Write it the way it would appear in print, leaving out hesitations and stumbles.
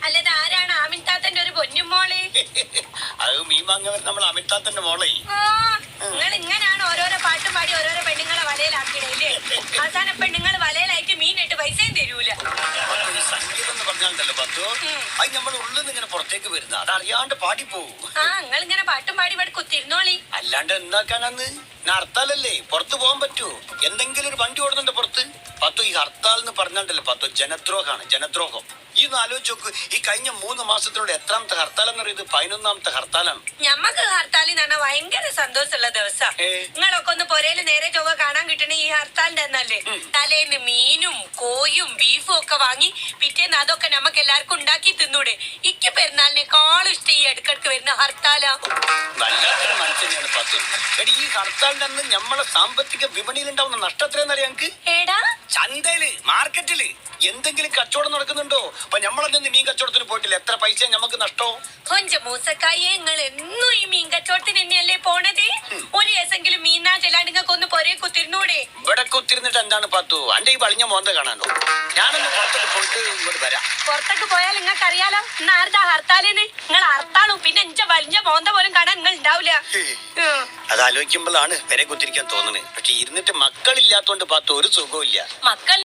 അല്ലത് ആരാണ് ആമിൻതാത്തന്റെ ഒരു പൊന്നുമോള്? അത് മീൻ വാങ്ങവർ നമ്മൾ അമിതാത്തന്റെ മോളെ. നിങ്ങൾ ഇങ്ങനാണ് ഓരോരോ പാട്ടും പാടി ഓരോരോ പെണ്ണുങ്ങളെ വലയിലാക്കിയിടയില്ലേ? അവസാനം പെണ്ണുങ്ങൾ വലയിലായിട്ട് മീനിട്ട് പൈസയും തരൂല. സംഗീതം എന്ന് പറഞ്ഞാണ്ടല്ലോ പത്തോ, അത് നമ്മൾ ഉള്ളിൽ നിന്ന് ഇങ്ങനെ പുറത്തേക്ക് വരുന്ന അതറിയാണ്ട് പാടിപ്പോവും. നിങ്ങൾ ഇങ്ങനെ പാട്ടും പാടി ഇവിടെ കുത്തിരുന്നോളി. അല്ലാണ്ട് എന്താക്കാനാന്ന്? ഹർത്താലല്ലേ, പുറത്ത് പോകാൻ പറ്റൂ? എന്തെങ്കിലും ഒരു വണ്ടി ഓടുന്നുണ്ട് പുറത്ത്? പത്തു ഈ ഹർത്താൽ എന്ന് പറഞ്ഞാണ്ടല്ലോ പത്തു, ജനദ്രോഹമാണ്, ജനദ്രോഹം. ഈ ഒന്ന് ആലോചിച്ച് നോക്ക്, ഈ കഴിഞ്ഞ 3 മാസത്തിലൂടെ എത്രാമത്തെ ഹർത്താൽ എന്ന് പറയുന്നത്? 11ാമത്തെ ഹർത്താലാണ്. ഞമ്മക്ക് ഹർത്താലിന്ന് പറഞ്ഞാൽ ഭയങ്കര സന്തോഷമുള്ള ദിവസം. നിങ്ങളൊക്കെ ഒന്ന് പൊരയില് നേരെ ചൊവ്വ കാണാൻ കിട്ടണേ ഈ ഹർത്താലിന്റെ എന്നല്ലേ. തലേന്ന് മീനും കോയും ബീഫും ഒക്കെ വാങ്ങി പിറ്റേന്ന് അതൊക്കെ നമുക്ക് എല്ലാവർക്കും ഉണ്ടാക്കി തിന്നൂടെ? ഇക്ക് പെരുന്നാളിനേക്കാളും ഇഷ്ടം ഈ ഇടക്കിടക്ക് വരുന്ന ഹർത്താലാ. വല്ലാത്തൊരു മനസ്സിനെയാണ് പത്തു. എടി, ഈ ഹർത്താലിന്റെ അന്ന് നമ്മളെ സാമ്പത്തിക വിപണിയിൽ ഉണ്ടാവുന്ന നഷ്ടം എത്രയെന്നറിയാം ഞങ്ങൾക്ക്? ഏടാ, ചന്തയില്, മാർക്കറ്റില് എന്തെങ്കിലും കച്ചവടം നടക്കുന്നുണ്ടോ? അപ്പൊ നമ്മളൊന്നും മീൻ കച്ചവടത്തിന് പോയിട്ടില്ല, എത്ര പൈസ നമുക്ക് നഷ്ടോ? കൊഞ്ച മൂസക്കായെ, നിങ്ങൾ എന്നും ഈ മീൻ കച്ചവടത്തിന് തന്നെയല്ലേ പോണത്? ഒരു ദിവസമെങ്കിലും മീനാ ചെല്ലാണ്ട് നിങ്ങൾക്ക് ഒന്ന് പൊരേ കുത്തിരുന്നൂടെ? ഇവിടെ കുത്തിരുന്നിട്ട് എന്താണ് പത്തു? അന്റെ ഈ വലിഞ്ഞ മോന്ത കാണാനോ? ഞാനൊന്ന് പുറത്തേക്ക് പോയിട്ട് ഇങ്ങോട്ട് വരാം. പുറത്തേക്ക് പോയാൽ നിങ്ങൾക്ക് അറിയാലോ ഇന്ന് ആരുടെ ഹർത്താലിന്. നിങ്ങൾ ഹർത്താളും പിന്നെ ഇഞ്ച വലിഞ്ഞ മോന്ത പോലും കാണാൻ നിങ്ങൾ ഉണ്ടാവില്ല. അത് ആലോചിക്കുമ്പോഴാണ് പെരെ കുത്തിരിക്കാൻ തോന്നുന്നത്. പക്ഷെ ഇരുന്നിട്ട് മക്കളില്ലാത്തോണ്ട് പത്തു ഒരു സുഖവും ഇല്ല. മക്കൾ